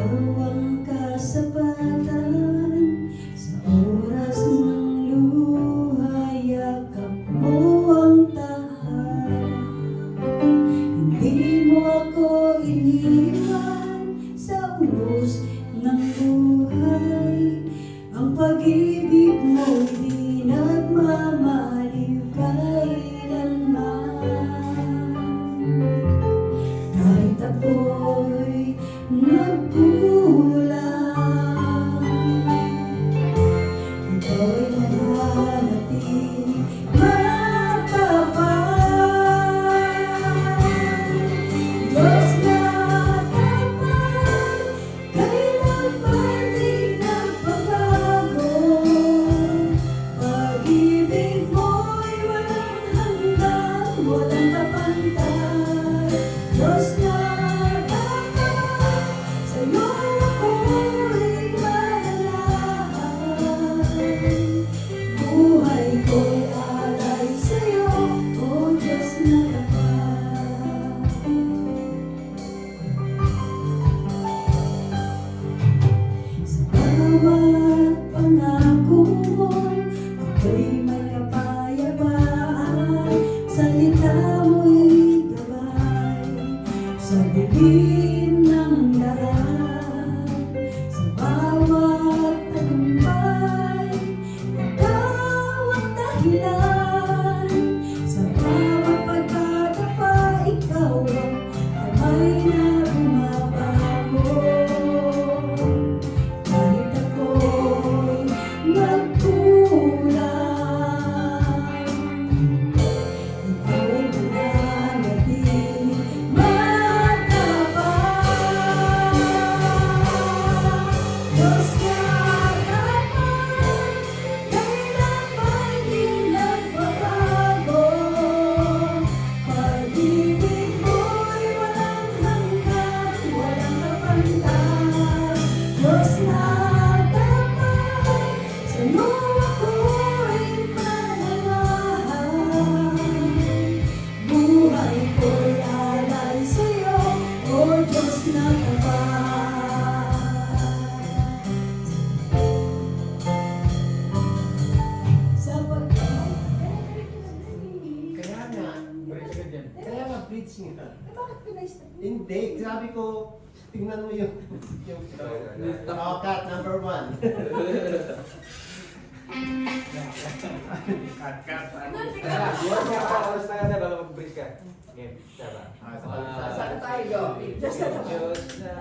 Ikaw ang kasapatan sa oras ng luha, yakap mo ang tahanan. Hindi mo ako iniwan sa unos ng buhay. Ang pag-ibig mo di nagmamaliw kailanman. Kahit ako'y nagkulang, ikaw ay nananatiling matapat. Diyos na tapat, kailanman di nagbabago. Pag-ibig mo'y walang hanggan, walang kapantay. Diyos na tapat, sa'yo ako'y mananahan. Buhay ko'y alay sa'yo, O Diyos na tapat. Sa bawat pangako mo, ako'y may kapayapaan. Salita mo'y gabay sa dilim ng daan. Sa bawat tagumpay, ikaw ang dahilan. Sa bawat pagkatapa, ikaw ang kamay na bumabago. Kahit ako'y nagkulang, ikaw ay mananatiling matapat. Diyos na tapat, kailanman di nagbabago. Pag-ibig mo'y walang hanggan, walang kapantay. Diyos na tapat, sa'yo ako'y mananahan. Buhay ko'y alay sa'yo, O Diyos na tapat. Sa Kaya nga, kaya nga bridge nga. bakit pinay-stop? Hindi, sabi ko, tingnan mo yung oh, cut number 1. Cut. Tara, buwan niya pa, oras na yan, bago mag-break ka. Game, tara. Ah, sa Saan tayo? Just na Diyos na